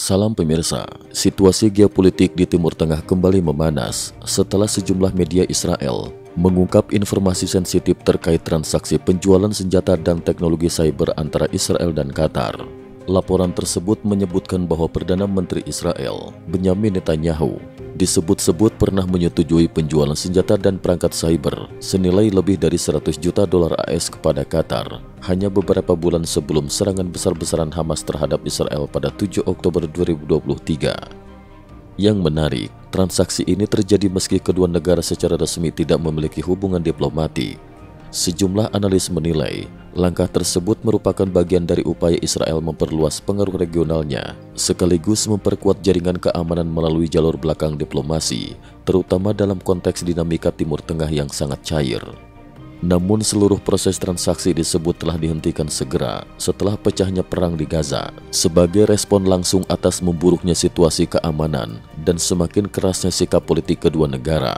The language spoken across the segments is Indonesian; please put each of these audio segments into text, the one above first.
Salam pemirsa, situasi geopolitik di Timur Tengah kembali memanas setelah sejumlah media Israel mengungkap informasi sensitif terkait transaksi penjualan senjata dan teknologi cyber antara Israel dan Qatar. Laporan tersebut menyebutkan bahwa Perdana Menteri Israel, Benyamin Netanyahu, disebut-sebut pernah menyetujui penjualan senjata dan perangkat cyber senilai lebih dari 100 juta dolar AS kepada Qatar hanya beberapa bulan sebelum serangan besar-besaran Hamas terhadap Israel pada 7 Oktober 2023. Yang menarik, transaksi ini terjadi meski kedua negara secara resmi tidak memiliki hubungan diplomatik. Sejumlah analis menilai, langkah tersebut merupakan bagian dari upaya Israel memperluas pengaruh regionalnya, sekaligus memperkuat jaringan keamanan melalui jalur belakang diplomasi, terutama dalam konteks dinamika Timur Tengah yang sangat cair. Namun seluruh proses transaksi disebut telah dihentikan segera setelah pecahnya perang di Gaza, sebagai respon langsung atas memburuknya situasi keamanan dan semakin kerasnya sikap politik kedua negara.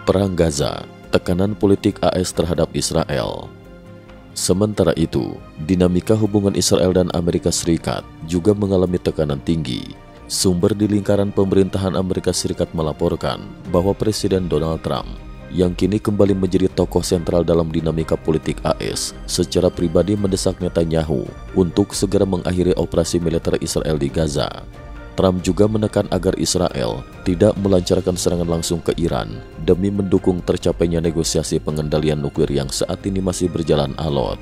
Perang Gaza, tekanan politik AS terhadap Israel. Sementara itu, dinamika hubungan Israel dan Amerika Serikat juga mengalami tekanan tinggi. Sumber di lingkaran pemerintahan Amerika Serikat melaporkan bahwa Presiden Donald Trump, yang kini kembali menjadi tokoh sentral dalam dinamika politik AS, secara pribadi mendesak Netanyahu untuk segera mengakhiri operasi militer Israel di Gaza. Trump juga menekan agar Israel tidak melancarkan serangan langsung ke Iran demi mendukung tercapainya negosiasi pengendalian nuklir yang saat ini masih berjalan alot.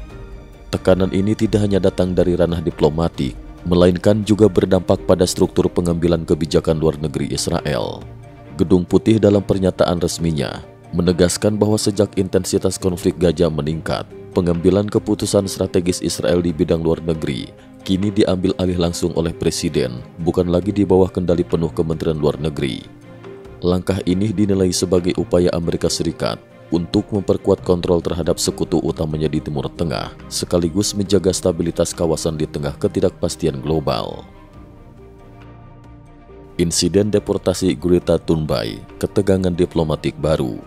Tekanan ini tidak hanya datang dari ranah diplomatik, melainkan juga berdampak pada struktur pengambilan kebijakan luar negeri Israel. Gedung Putih dalam pernyataan resminya menegaskan bahwa sejak intensitas konflik Gaza meningkat, pengambilan keputusan strategis Israel di bidang luar negeri kini diambil alih langsung oleh Presiden, bukan lagi di bawah kendali penuh Kementerian Luar Negeri. Langkah ini dinilai sebagai upaya Amerika Serikat untuk memperkuat kontrol terhadap sekutu utamanya di Timur Tengah, sekaligus menjaga stabilitas kawasan di tengah ketidakpastian global. Insiden deportasi Greta Thunberg, ketegangan diplomatik baru.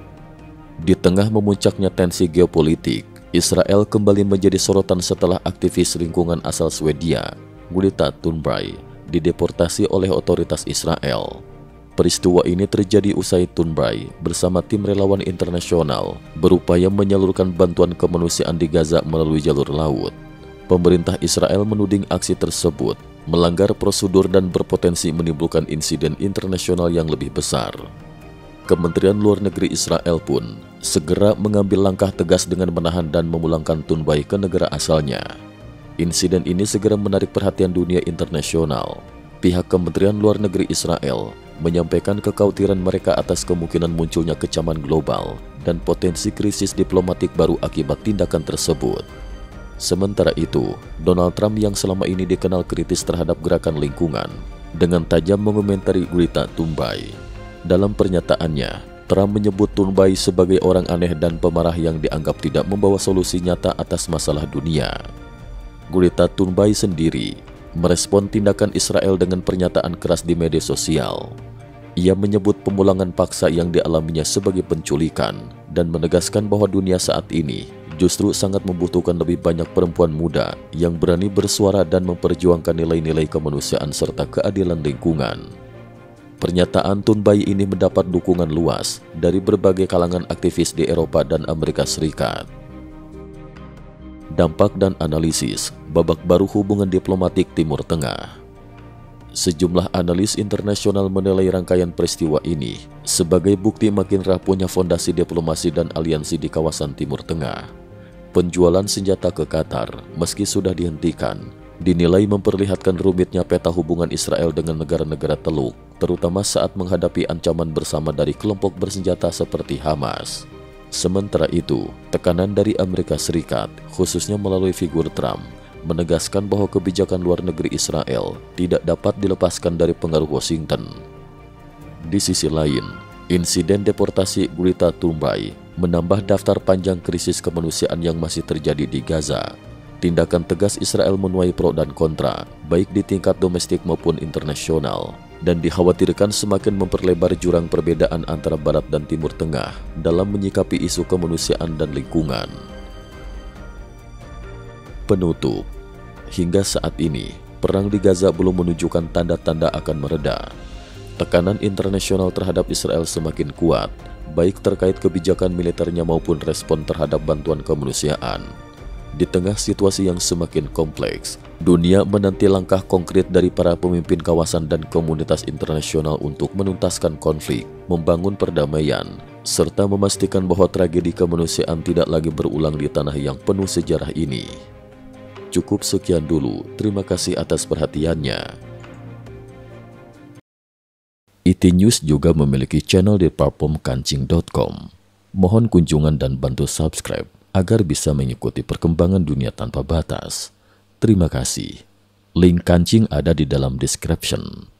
Di tengah memuncaknya tensi geopolitik, Israel kembali menjadi sorotan setelah aktivis lingkungan asal Swedia, Greta Thunberg, dideportasi oleh otoritas Israel. Peristiwa ini terjadi usai Thunberg bersama tim relawan internasional berupaya menyalurkan bantuan kemanusiaan di Gaza melalui jalur laut. Pemerintah Israel menuding aksi tersebut melanggar prosedur dan berpotensi menimbulkan insiden internasional yang lebih besar. Kementerian Luar Negeri Israel pun segera mengambil langkah tegas dengan menahan dan memulangkan Thunberg ke negara asalnya. Insiden ini segera menarik perhatian dunia internasional. Pihak Kementerian Luar Negeri Israel menyampaikan kekhawatiran mereka atas kemungkinan munculnya kecaman global dan potensi krisis diplomatik baru akibat tindakan tersebut. Sementara itu, Donald Trump yang selama ini dikenal kritis terhadap gerakan lingkungan, dengan tajam mengomentari Greta Thunberg. Dalam pernyataannya, Trump menyebut Thunberg sebagai orang aneh dan pemarah yang dianggap tidak membawa solusi nyata atas masalah dunia. Greta Thunberg sendiri merespon tindakan Israel dengan pernyataan keras di media sosial. Ia menyebut pemulangan paksa yang dialaminya sebagai penculikan dan menegaskan bahwa dunia saat ini justru sangat membutuhkan lebih banyak perempuan muda yang berani bersuara dan memperjuangkan nilai-nilai kemanusiaan serta keadilan lingkungan. Pernyataan Thunberg ini mendapat dukungan luas dari berbagai kalangan aktivis di Eropa dan Amerika Serikat. Dampak dan analisis babak baru hubungan diplomatik Timur Tengah. Sejumlah analis internasional menilai rangkaian peristiwa ini sebagai bukti makin rapuhnya fondasi diplomasi dan aliansi di kawasan Timur Tengah. Penjualan senjata ke Qatar, meski sudah dihentikan, dinilai memperlihatkan rumitnya peta hubungan Israel dengan negara-negara Teluk, terutama saat menghadapi ancaman bersama dari kelompok bersenjata seperti Hamas. Sementara itu, tekanan dari Amerika Serikat, khususnya melalui figur Trump, menegaskan bahwa kebijakan luar negeri Israel tidak dapat dilepaskan dari pengaruh Washington. Di sisi lain, insiden deportasi Greta Thunberg menambah daftar panjang krisis kemanusiaan yang masih terjadi di Gaza. Tindakan tegas Israel menuai pro dan kontra, baik di tingkat domestik maupun internasional, dan dikhawatirkan semakin memperlebar jurang perbedaan antara Barat dan Timur Tengah dalam menyikapi isu kemanusiaan dan lingkungan. Penutup, hingga saat ini, perang di Gaza belum menunjukkan tanda-tanda akan mereda. Tekanan internasional terhadap Israel semakin kuat, baik terkait kebijakan militernya maupun respon terhadap bantuan kemanusiaan. Di tengah situasi yang semakin kompleks, dunia menanti langkah konkret dari para pemimpin kawasan dan komunitas internasional untuk menuntaskan konflik, membangun perdamaian, serta memastikan bahwa tragedi kemanusiaan tidak lagi berulang di tanah yang penuh sejarah ini. Cukup sekian dulu, terima kasih atas perhatiannya. IT News juga memiliki channel di platform kancing.com. Mohon kunjungan dan bantu subscribe agar bisa mengikuti perkembangan dunia tanpa batas. Terima kasih. Link kancing ada di dalam description.